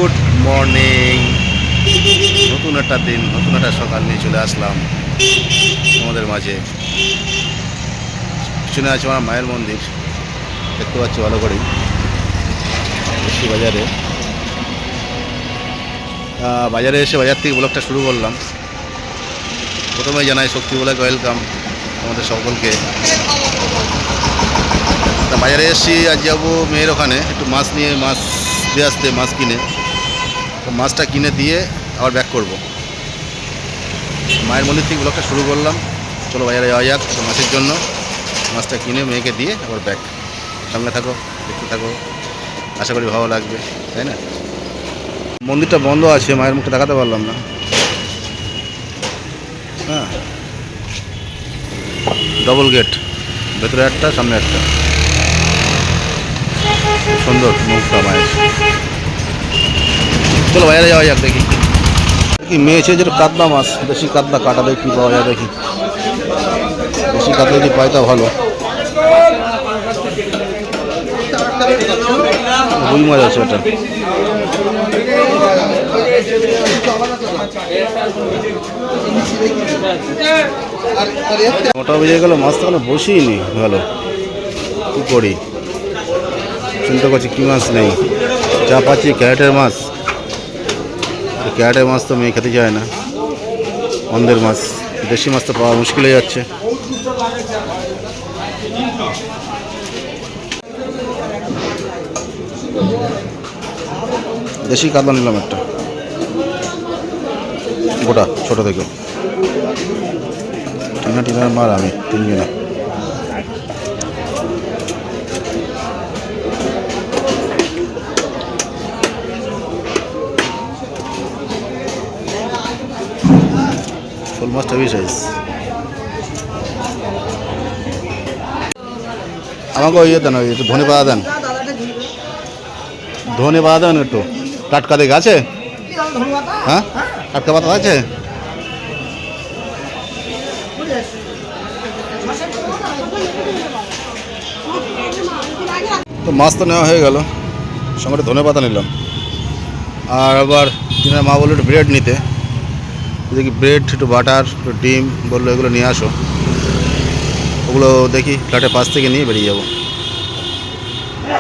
Good morning. নতুন একটা দিন, নতুন একটা সকাল নিয়ে চলে আসলাম আমাদের মাঝে। পিছনে আছে আমার মায়ের মন্দির, দেখতে পাচ্ছি ভালো করেই বাজারে। বাজারে এসে বাজার থেকে ব্লগটা শুরু করলাম। প্রথমেই জানাই শক্তি ব্লগ ওয়েলকাম আমাদের সকলকে। তা বাজারে এসেছি, আজ যাবো মেয়ের ওখানে একটু মাছ নিয়ে, মাছ দিয়ে আসতে, মাছ কিনে। তো মাছটা কিনে দিয়ে আবার ব্যাক করব। মায়ের মন্দির থেকে ব্লগটা শুরু করলাম। চলো বাজারে যাওয়া যাক মাছের জন্য। মাছটা কিনে মেয়েকে দিয়ে আবার ব্যাক। সঙ্গে থাকো, দেখতে থাকো, আশা করি ভালো লাগবে, তাই না? মন্দিরটা বন্ধ আছে, মায়ের মুখটা দেখাতে পারলাম না। হ্যাঁ, ডবল গেট, ভেতরে একটা, সামনে একটা। সুন্দর মুখটা মায়ের। চলো বাইরে যাওয়া যাক, দেখি দেখি মেয়ে চেয়ে যেটা কাতলা মাছ, দেশি কাতলা কাটা দেখি পাওয়া যায়, দেখি দেশি কাতলা যদি পাই তা ভালো। রুই মাছ আছে ওটা। মোটা বেজে গেল, মাছ তো বসিনি ভালো। কী করি, চিন্তা করছি কী মাছ নেই। যা পাচ্ছি ক্যারেটের মাছ। ক্যারেটের মাছ তো মেয়ে খেতে চায় না, অন্ধের মাছ। দেশি মাছ তো পাওয়া মুশকিল হয়ে যাচ্ছে। দেশি কাতলা নিলাম একটা, গোটা ছোট থেকে। টিনার মার আমি তিনজনা। শোল মাছটা বেশ সাইজ। আমাকে ওই দেন, ওই একটু ধনে পাতা দেন, ধনে পাতা দেন একটু। টাটকা দেখে আছে? হ্যাঁ, টাটকা পাতা আছে? তো মাছ তো নেওয়া হয়ে গেল, সঙ্গে ধনে পাতা নিলাম। আর আবার তিনার মা বললো একটু ব্রেড নিতে। দেখি ব্রেড, একটু বাটার, একটু ডিম বললো, এগুলো নিয়ে আসো। ওগুলো দেখি ফ্ল্যাটের পাশ থেকে নিয়ে বেরিয়ে যাবো।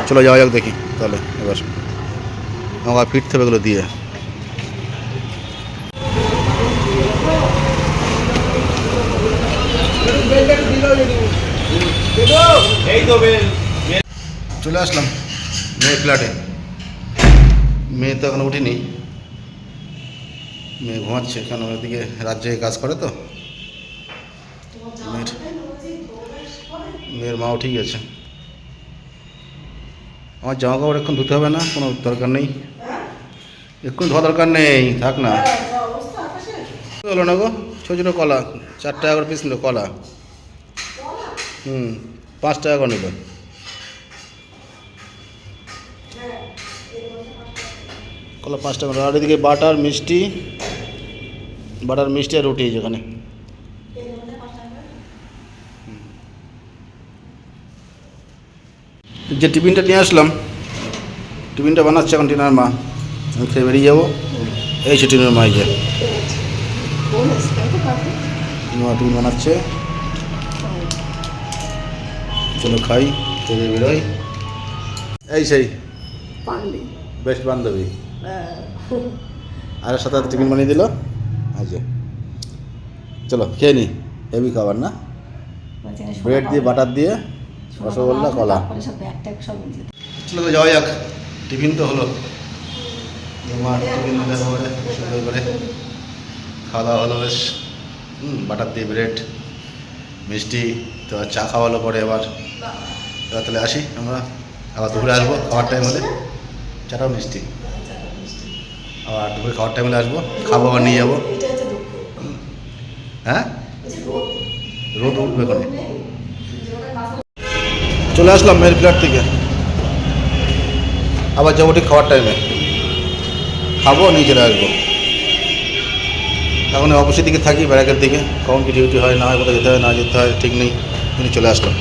চলো যাওয়া যাক, দেখি তাহলে। এবার আমাকে ফিরতে হবে এগুলো দিয়ে। চলে আসলাম মেয়ের ফ্ল্যাটে। মেয়ে তো এখন উঠিনি, মেয়ে ঘুমাচ্ছে, কারণ ওইদিকে রাজ্যে কাজ করে তো। মেয়ের মাও ঠিক আছে। আমার জামা কাপড় এখন ধুতে হবে না, কোনো দরকার নেই, এক্ষুনি ধোয়া দরকার নেই, থাক না। হলো না গো, ছোটো ছোটো কলা 4 টাকা করে পিস নিল কলা। 5 টাকা করে নিল। কলা 5 টাকা। আর এদিকে বাটার মিষ্টি, বাটার মিষ্টি আর রুটি যেখানে। যে টিফিনটা নিয়ে আসলাম, টিফিনটা বানাচ্ছে এখন টিনার মা। আমি খেয়ে বেরিয়ে যাবো। এই সে টিনার মা, যে টিফিন বানাচ্ছে। চলো খাই, খেয়ে বেরোই। এই সেই বেস্ট বান্ধবী, আর সাথে টিফিন বানিয়ে দিল। আচ্ছা চলো খেয়ে নি। হেভি খাবার না, ব্রেড দিয়ে, বাটার দিয়ে, রসগোল্লা, কলা। চলো তো যাওয়া যাক। টিফিন তো হলো, মা টিফিন দিলে সুন্দর করে খাওয়া দাওয়া হলো বেশ। বাটার দিয়ে ব্রেড, মিষ্টি। তো চা খাওয়া হলো পরে। এবার তাহলে আসি আমরা, আবার দুপুরে আসবো খাওয়ার টাইম হলে। চাটাও মিষ্টি, আবার দুপুরে খাওয়ার টাইম হলে আসবো, খাবো, আবার নিয়ে যাবো। হ্যাঁ, রোদ উঠবে করে। চলে আসলাম মেয়ের ফ্ল্যাট থেকে, আবার যাবো ঠিক খাওয়ার টাইমে, খাবো, নিয়ে চলে আসবো। এখন অফিসের দিকে থাকি, ব্যারাকের দিকে, কখন কি ডিউটি হয় না হয়, কোথাও যেতে হয় না যেতে হয় ঠিক নেই, কিন্তু চলে আসলাম।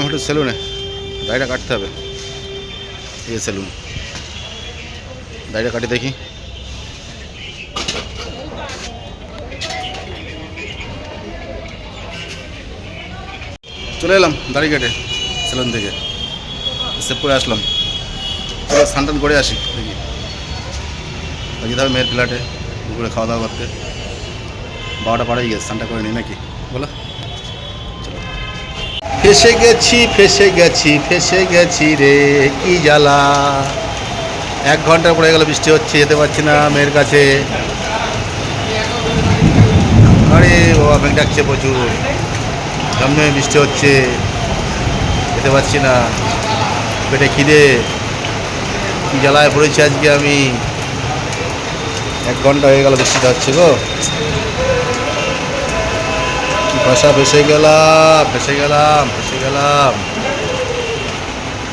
একটু সেলুনে, গাড়িটা কাটতে হবে, এই সেলুন। দাড়িটা কাটি দেখি। চলে এলাম দাড়ি কেটে সেলুন থেকে, সেভ করে আসলাম। চলো স্নান টান করে আসি দেখি, যেতে হবে মেয়ের ফ্ল্যাটে দুপুরে খাওয়া দাওয়া করতে। 12টা পাড়াই গেছে, স্নানটা করে নিই নাকি বলো। চলো। ফেসে গেছি ফেসে গেছি ফেসে গেছি রে, কি জ্বালা। 1 ঘন্টা পড়ে গেল, বৃষ্টি হচ্ছে, যেতে পারছি না মেয়ের কাছে। আরে বাবা মেঘ ডাকছে প্রচুর, ঝমঝমে বৃষ্টি হচ্ছে, যেতে পারছি না। পেটে খিদে, কি জ্বালায় পড়েছি আজকে আমি। 1 ঘন্টা হয়ে গেল বৃষ্টিটা হচ্ছে গো। কি ভাষা, ফেসে গেলাম ফেসে গেলাম ফেসে গেলাম।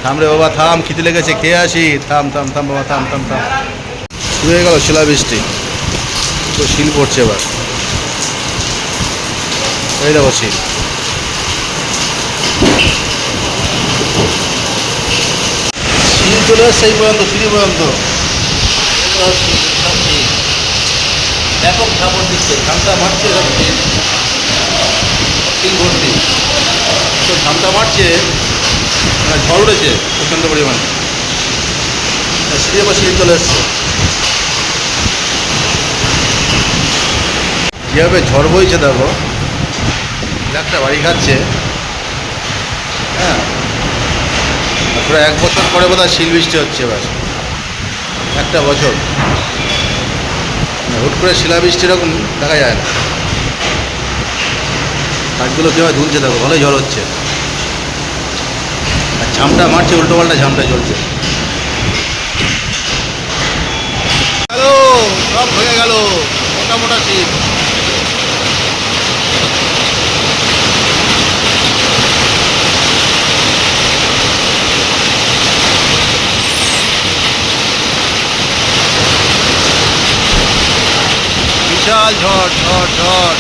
থাম রে বাবা থাম, খিদে লেগেছে, খেয়ে আসি। থাম থাম থাম বাবা থাম থাম থাম। শুরু হয়ে গেল শিলা বৃষ্টি, তো শিল পড়ছে এবার। এই দেখো শিল। শিল চলে আসছে এই পর্যন্ত, সিঁড়ি পর্যন্ত। ব্যাপক ঝাপড় দিচ্ছে, ঝামটা মারছে শিল ভর্তি, তো ঝামটা মারছে, ঝড় উঠেছে প্রচণ্ড পরিমাণে। সিঁড়ি বা সিঁড়ি চলে এসছে। যেভাবে ঝড় বইছে দেখো, একটা বাড়ি খাচ্ছে। হ্যাঁ, প্রায় 1 বছর পরে বোধহয় শিল বৃষ্টি হচ্ছে এবার। 1 বছর হুট করে শিলাবৃষ্টি এরকম দেখা যায় না। কাঠগুলো কীভাবে ধুলছে দেখো, ভালোই ঝড় হচ্ছে। আর ঝামটা মারছে, উল্টো পাল্টা ঝামটা চলছে। হ্যালো, সব ভেঙে গেল, মোটা মোটা শীত। বিশাল ঝড় ঝড় ঝড়।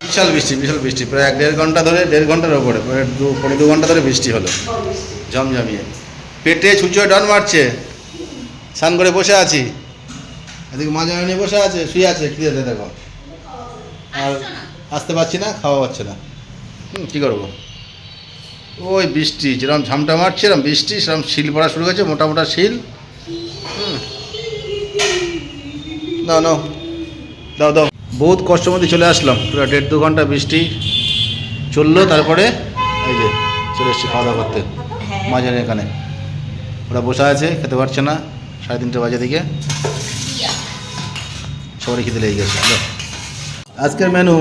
বিশাল বৃষ্টি বিশাল বৃষ্টি, প্রায় 1-1.5 ঘন্টা ধরে, 1.5 ঘন্টার ওপরে, প্রায় 2 ঘন্টা ধরে বৃষ্টি হলো ঝমঝমিয়ে। পেটে ছুঁচো ডান মারছে, স্নান করে বসে আছি। এদিকে মা জানা নিয়ে বসে আছে, শুয়ে আছে খিদেতে দেখো। আর আসতে পারছি না, খাওয়া হচ্ছে না। কী করবো? ওই বৃষ্টি যেরকম ঝামটা মারছে, এরকম বৃষ্টি, সেরকম শিল পড়া শুরু হয়েছে, মোটা মোটা শিল। না নাও দাও দাও। বহুত কষ্টের মধ্যে চলে আসলাম, পুরো 1.5-2 ঘন্টা বৃষ্টি চললো, তারপরে এই যে চলে এসেছি খাওয়া দাওয়া করতে মাঝারে। এখানে ওরা বসে আছে, খেতে পারছে না, 3:30 বাজে দিকে। সবারই খেতে লেগে গেছে। আজকের মেনু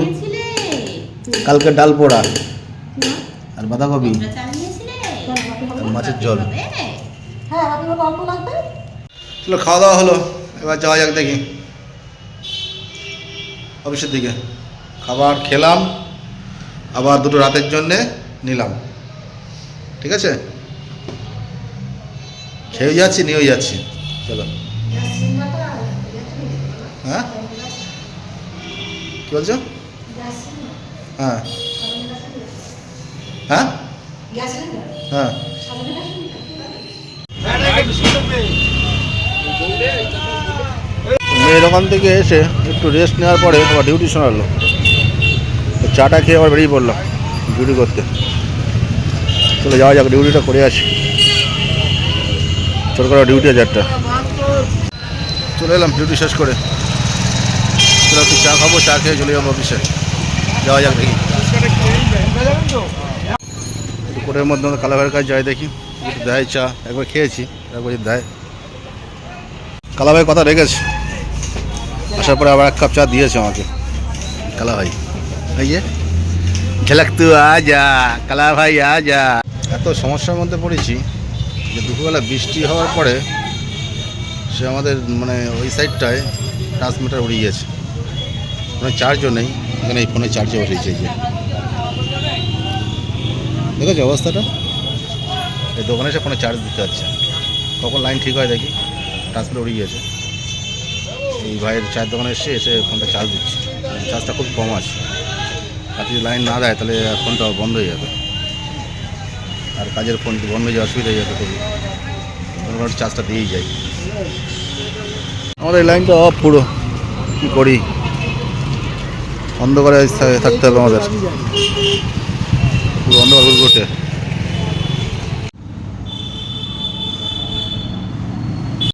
কালকে ডাল পোড়া আর বাঁধাকপি আর মাছের ঝোল। চলো খাওয়া দাওয়া হলো, এবার যাওয়া যাক দেখি অফিসের দিকে। খাবার খেলাম, আবার 2টো রাতের জন্যে নিলাম। ঠিক আছে, খেয়েও যাচ্ছি নিয়েও যাচ্ছি। চলো। হ্যাঁ কী বলছো? হ্যাঁ হ্যাঁ হ্যাঁ। মেয়ের ওখান থেকে এসে একটু রেস্ট নেওয়ার পরে আবার ডিউটি শোনালো। চাটা খেয়ে আবার বেরিয়ে পড়লাম ডিউটি করতে। চলে যাওয়া যাক, ডিউটিটা করে আসি। ছোটো করে ডিউটি আছে একটা। চলে এলাম ডিউটি শেষ করে। চলো একটু চা খাবো, চা খেয়ে চলে যাবো অফিসে। যাওয়া যাক দেখি। একটু কোটের মধ্যে কালাভাইয়ের কাছে যাই দেখি, একটু দেয় চা। একবার খেয়েছি, একবার যদি দেয়। কালাভাই কথা রেখেছে, আসার পরে আবার 1 কাপ চা দিয়েছে আমাকে কালাভাই। এই যে ঝলক তু আজা কালাভাই আজা। এত সমস্যার মধ্যে পড়েছি যে দুপুরবেলা বৃষ্টি হওয়ার পরে সে আমাদের মানে ওই সাইডটায় ট্রান্সমিটার উড়ে গিয়েছে, ফোনে চার্জও নেই। এখানে এই ফোনে চার্জে বসেছে, এই যে দেখেছো অবস্থাটা। এই দোকানে এসে ফোনে চার্জ দিতে হচ্ছে। কখন লাইন ঠিক হয় দেখি, ট্রান্সফার উড়ে গিয়েছে। এই ভাইয়ের চায়ের দোকানে এসে ফোনটা চার্জ দিচ্ছে, চার্জটা খুব কম আছে। আর যদি লাইন না দেয় তাহলে ফোনটা বন্ধ হয়ে যাবে, আর কাজের ফোন বন্ধ হয়ে যাওয়া অসুবিধা হয়ে যাবে খুবই। চার্জটা দিয়েই যাই। আমাদের এই লাইনটা অফ পুরো, কী করি, অন্ধকারে থাকতে হবে আমাদের, পুরো অন্ধকার ঘুরঘুটে।